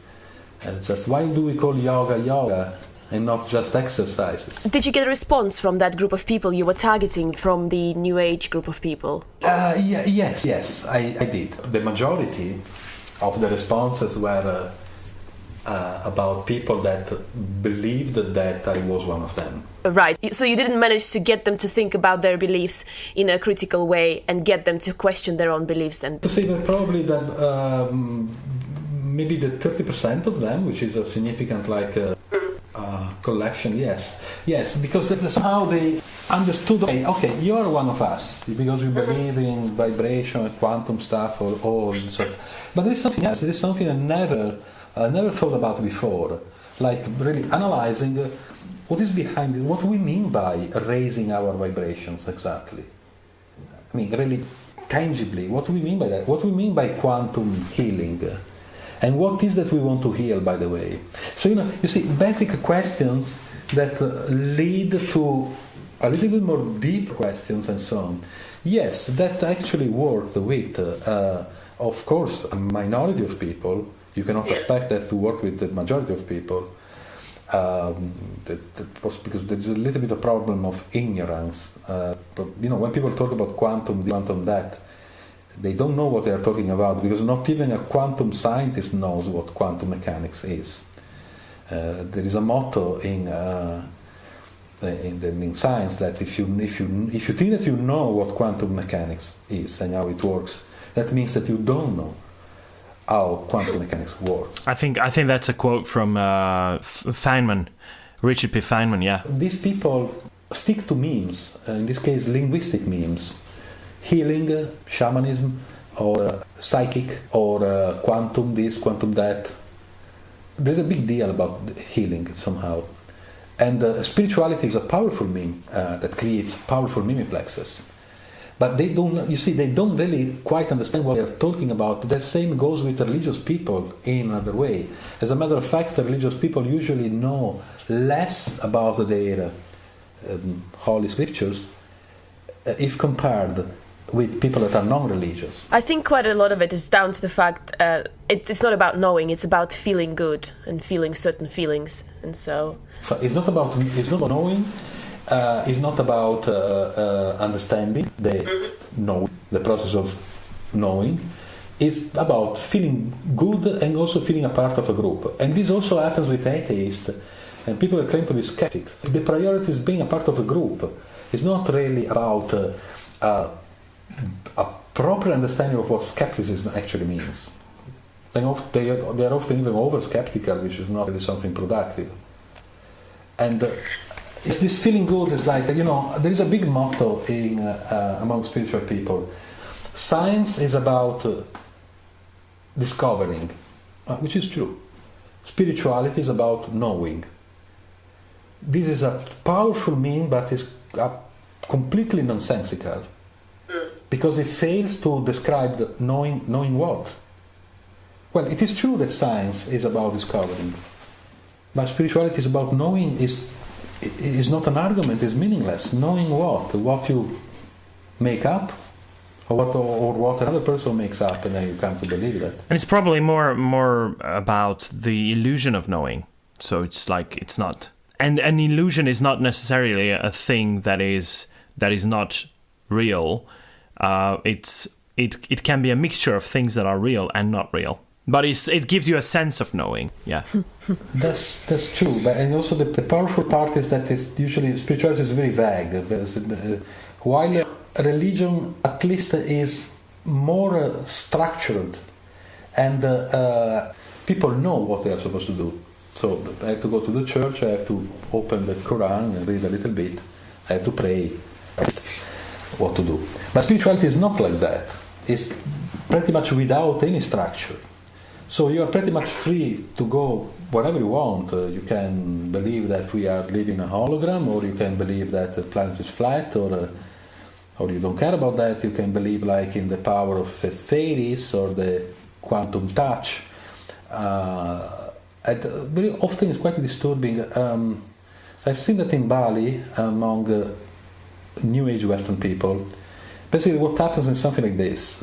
Just why do we call yoga and not just exercises? Did you get a response from that group of people you were targeting, from the New Age group of people? Yes, I did. The majority of the responses were about people that believed that I was one of them. Right. So you didn't manage to get them to think about their beliefs in a critical way and get them to question their own beliefs then? To say that probably that maybe the 30% of them, which is a significant collection, yes, because somehow they understood, okay, you are one of us because you believe in vibration and quantum stuff or all this stuff. But there is something else. There is something I never thought about before, like really analyzing what is behind it, what we mean by raising our vibrations exactly. I mean, really tangibly, what do we mean by that? What do we mean by quantum healing? And what is that we want to heal, by the way? So, you see, basic questions that lead to a little bit more deep questions and so on. Yes, that actually worked with, of course, a minority of people. You cannot expect that to work with the majority of people. That was because there's a little bit of problem of ignorance. When people talk about quantum that, they don't know what they are talking about, because not even a quantum scientist knows what quantum mechanics is. There is a motto in in science that if you think that you know what quantum mechanics is and how it works, that means that you don't know how quantum mechanics works. I think that's a quote from Feynman, Richard P. Feynman. Yeah. These people stick to memes. In this case, linguistic memes, healing, shamanism, or psychic, or quantum this, quantum that. There's a big deal about healing somehow. And spirituality is a powerful meme that creates powerful mimiplexes. But they don't really quite understand what they're talking about. The same goes with religious people in another way. As a matter of fact, religious people usually know less about their holy scriptures if compared with people that are non-religious. I think quite a lot of it is down to the fact it's not about knowing, it's about feeling good and feeling certain feelings. And so it's not about knowing, it's not about understanding, the process of knowing. It's about feeling good and also feeling a part of a group. And this also happens with atheists and people that claim to be skeptics. The priority is being a part of a group. It's not really about a proper understanding of what skepticism actually means. They are often even over-skeptical, which is not really something productive. And it's this feeling good is like, there is a big motto among spiritual people. Science is about discovering, which is true. Spirituality is about knowing. This is a powerful meme, but it's completely nonsensical. Because it fails to describe knowing what. Well, it is true that science is about discovering, but spirituality is about knowing. Is not an argument. Is meaningless. Knowing what you make up, or what another person makes up, and then you come to believe that. And it's probably more about the illusion of knowing. So it's like it's not, and an illusion is not necessarily a thing that is not real. It can be a mixture of things that are real and not real, but it gives you a sense of knowing. Yeah, that's true. But and also the powerful part is that usually spirituality is very vague. While religion at least is more structured, and people know what they are supposed to do. So I have to go to the church. I have to open the Quran and read a little bit. I have to pray. What to do. But spirituality is not like that. It's pretty much without any structure. So you are pretty much free to go wherever you want. You can believe that we are living in a hologram, or you can believe that the planet is flat, or you don't care about that. You can believe like in the power of fairies or the quantum touch. And very often it's quite disturbing. I've seen that in Bali among New Age Western people. Basically, what happens is something like this.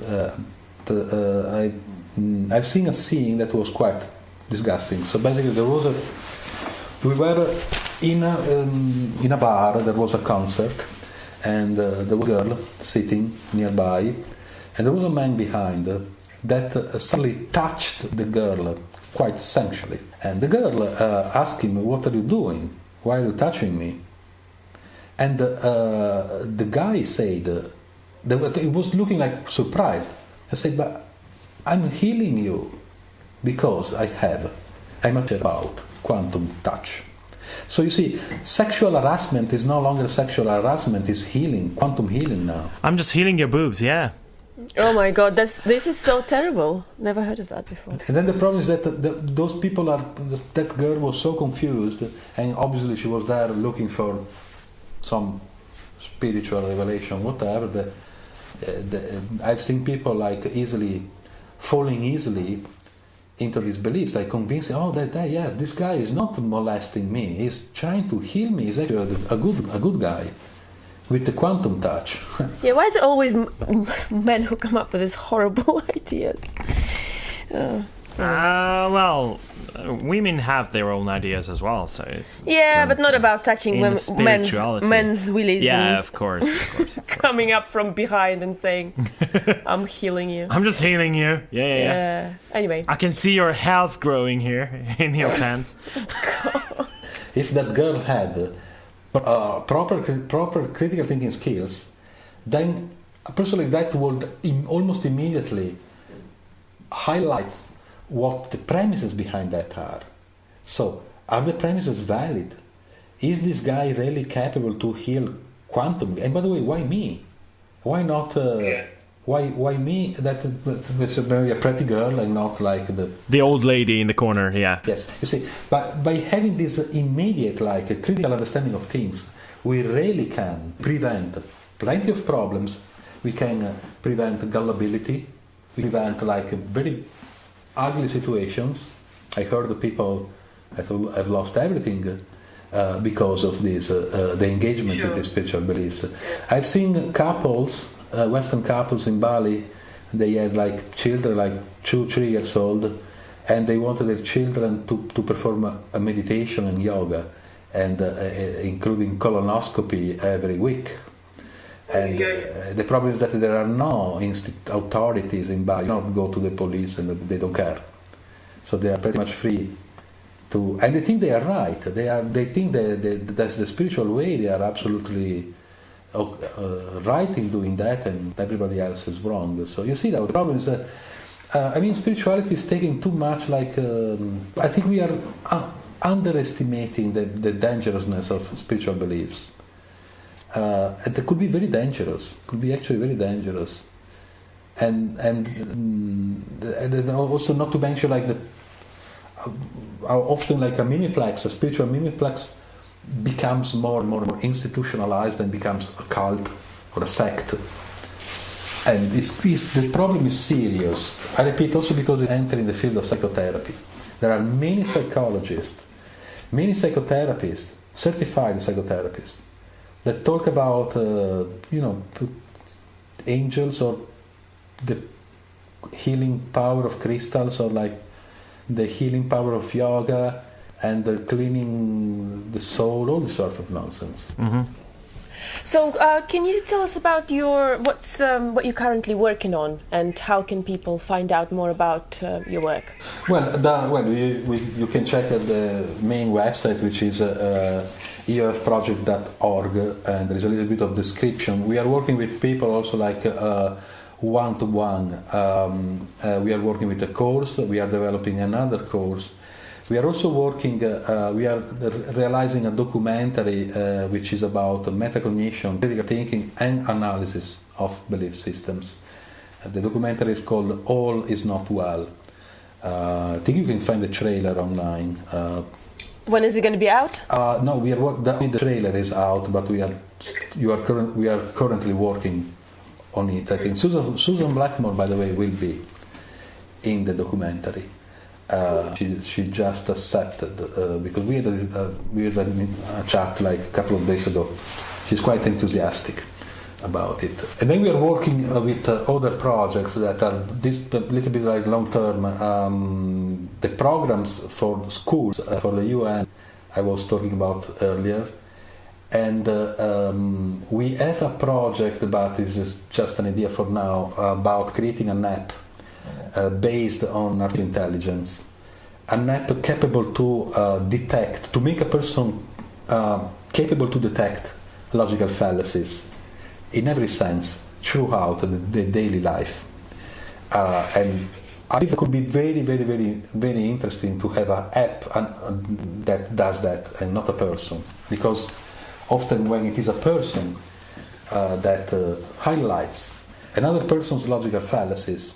I've seen a scene that was quite disgusting. So basically, we were in a bar. There was a concert, and there was a girl sitting nearby, and there was a man behind that suddenly touched the girl quite sensually. And the girl asked him, "What are you doing? Why are you touching me?" And the guy said, he was looking like surprised. I said, "But I'm healing you because I'm about quantum touch." So you see, sexual harassment is no longer sexual harassment, it's healing, quantum healing now. I'm just healing your boobs, yeah. Oh my God, this is so terrible. Never heard of that before. And then the problem is that those people that girl was so confused, and obviously she was there looking for some spiritual revelation, whatever. I've seen people like falling easily into these beliefs, like convincing, yes, this guy is not molesting me, he's trying to heal me, he's actually a good guy with the quantum touch. Yeah, why is it always men who come up with these horrible ideas? Well, women have their own ideas as well, so it's... Yeah, but not about touching men's willies. Yeah, of course. Coming up from behind and saying, "I'm healing you." I'm just healing you. Yeah. Anyway. I can see your health growing here in your pants. If that girl had but proper critical thinking skills, then a person like that would almost immediately highlight what the premises behind that are. So, are the premises valid? Is this guy really capable to heal quantumly? And by the way, why me? Why not? Why me? That's maybe a pretty girl and not like the old lady in the corner. Yeah. Yes. You see, by having this immediate critical understanding of things, we really can prevent plenty of problems. We can prevent gullibility. We prevent very ugly situations. I heard the people have lost everything because of this, the engagement with the spiritual beliefs. I've seen couples, Western couples in Bali. They had children 2-3 years old, and they wanted their children to perform a meditation and yoga, and including colonoscopy every week. And the problem is that there are no authorities in Bali. You don't go to the police and they don't care. So they are pretty much free to, and they think they are right. They think that's the spiritual way. They are absolutely right in doing that, and everybody else is wrong. So you see, the problem is that spirituality is taking too much. I think we are underestimating the dangerousness of spiritual beliefs. It could be very dangerous. Could be actually very dangerous, and also not to mention how often a mimiplex, a spiritual mimiplex, becomes more and more institutionalized and becomes a cult or a sect. And the problem is serious. I repeat, also because it enters in the field of psychotherapy. There are many psychologists, many psychotherapists, certified psychotherapists, that talk about angels or the healing power of crystals, or the healing power of yoga and the cleaning the soul, all this sort of nonsense. Mm-hmm. So, can you tell us about what you're currently working on, and how can people find out more about your work? You can check out the main website, which is eofproject.org, and there is a little bit of description. We are working with people also one-to-one. We are working with a course. We are developing another course. We are also working, we are realizing a documentary which is about metacognition, critical thinking and analysis of belief systems. The documentary is called All Is Not Well. I think you can find the trailer online. When is it going to be out? No, the trailer is out, but we are currently working on it. I think Susan Blackmore, by the way, will be in the documentary. She just accepted because we had a chat a couple of days ago. She's quite enthusiastic about it. And then we are working with other projects that are this a little bit long term. The programs for schools for the UN I was talking about earlier, and we have a project, but this is just an idea for now, about creating an app based on artificial intelligence, an app capable to detect, to make a person capable to detect logical fallacies in every sense throughout the daily life. And I think it could be very, very, very, very interesting to have an app that does that and not a person, because often when it is a person that highlights another person's logical fallacies,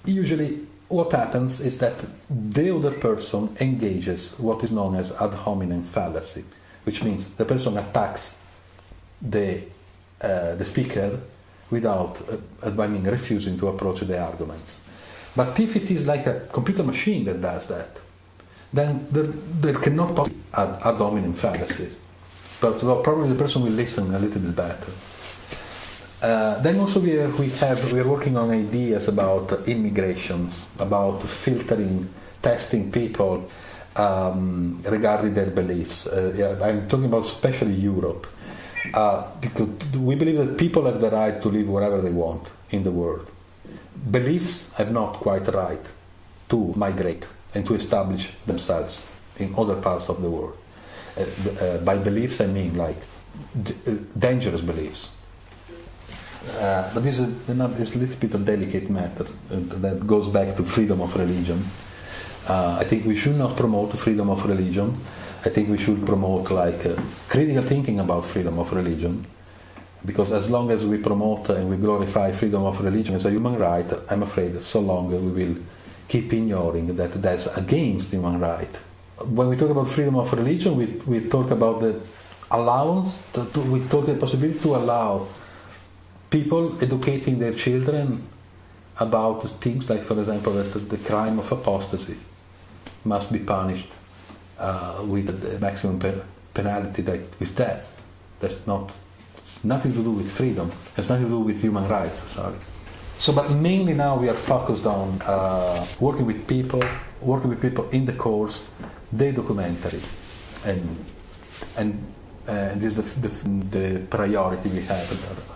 usually what happens is that the other person engages what is known as ad hominem fallacy, which means the person attacks the speaker without refusing to approach the arguments. But if it is like a computer machine that does that, then there cannot possibly be ad hominem fallacy. But probably the person will listen a little bit better. Then also we are working on ideas about immigrations, about filtering, testing people regarding their beliefs. I'm talking about especially Europe, because we believe that people have the right to live wherever they want in the world. Beliefs have not quite the right to migrate and to establish themselves in other parts of the world. By beliefs I mean like dangerous beliefs. But this is a little bit of delicate matter that goes back to freedom of religion. I think we should not promote freedom of religion. I think we should promote critical thinking about freedom of religion, because as long as we promote and we glorify freedom of religion as a human right, I'm afraid so long we will keep ignoring that that's against human right. When we talk about freedom of religion, we talk about the allowance, we talk the possibility to allow people educating their children about things like, for example, that the crime of apostasy must be punished with the maximum penalty, with death. That's nothing to do with freedom. Has nothing to do with human rights. Sorry. So, but mainly now we are focused on working with people in the course, their documentary, and this is the priority we have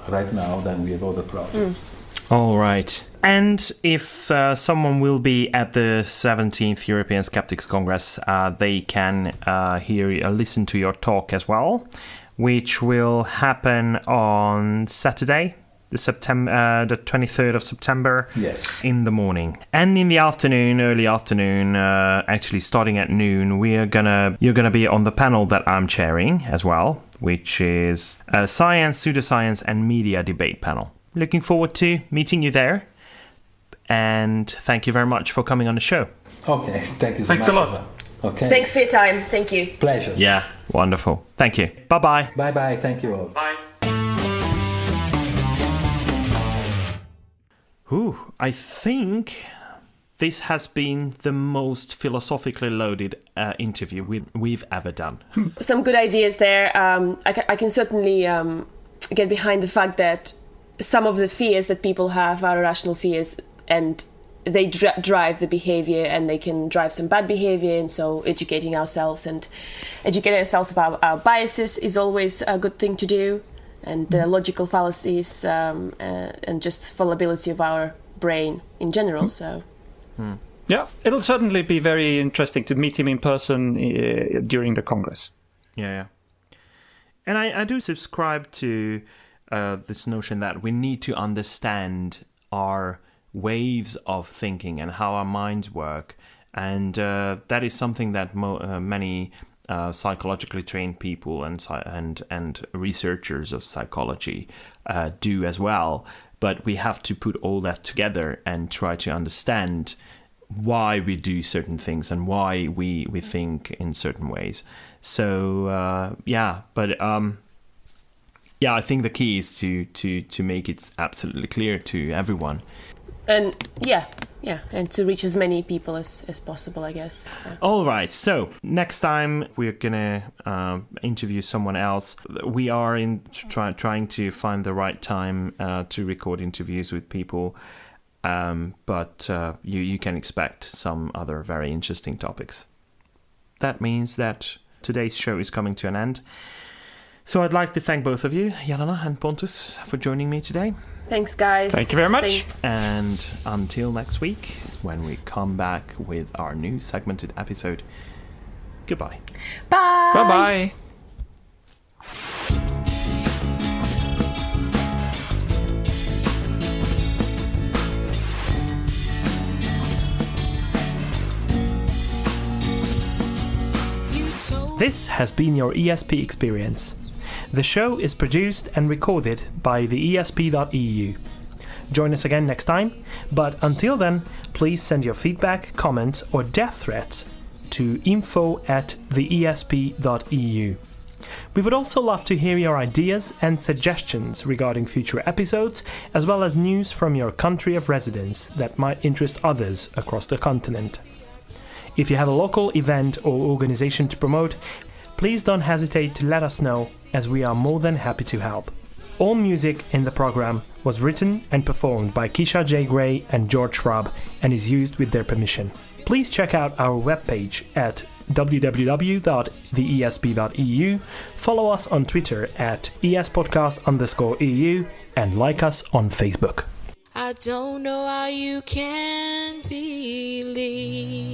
right now. Then we have other projects. All right. And if someone will be at the 17th European Skeptics Congress, they can listen to your talk as well, which will happen on Saturday, the 23rd of September, yes, in the morning. And in the afternoon, early afternoon, actually starting at noon, you're gonna be on the panel that I'm chairing as well, which is a science, pseudoscience, and media debate panel. Looking forward to meeting you there. And thank you very much for coming on the show. Okay, thank you so Thanks much. a lot. Okay. Thanks for your time. Thank you. Pleasure. Yeah, wonderful. Thank you. Bye-bye. Bye-bye. Thank you all. Bye. I think this has been the most philosophically loaded interview we've ever done. Some good ideas there. I can certainly get behind the fact that some of the fears that people have are irrational fears, and they drive the behavior, and they can drive some bad behavior. And so educating ourselves about our biases is always a good thing to do, and logical fallacies and just fallibility of our brain in general. So Yeah, it'll certainly be very interesting to meet him in person during the Congress. Yeah. And I do subscribe to this notion that we need to understand our waves of thinking and how our minds work. And that is something that many psychologically trained people and researchers of psychology do as well. But we have to put all that together and try to understand why we do certain things and why we think in certain ways. So I think the key is to make it absolutely clear to everyone. and and to reach as many people as possible, I guess. Yeah. All right. So next time we're gonna interview someone else. We are trying to find the right time to record interviews with people, but you can expect some other very interesting topics. That means that today's show is coming to an end. So I'd like to thank both of you, Jelena and Pontus, for joining me today. Thanks, guys. Thank you very much. Thanks. And until next week, when we come back with our new segmented episode, goodbye. Bye. Bye-bye. This has been your ESP experience. The show is produced and recorded by the ESP.eu. Join us again next time, but until then, please send your feedback, comments, or death threats to info@theesp.eu. We would also love to hear your ideas and suggestions regarding future episodes, as well as news from your country of residence that might interest others across the continent. If you have a local event or organization to promote, please don't hesitate to let us know, as we are more than happy to help. All music in the program was written and performed by Keisha J. Gray and George Schwab and is used with their permission. Please check out our webpage at www.theesp.eu, follow us on Twitter at espodcast_EU, and like us on Facebook. I don't know how you can believe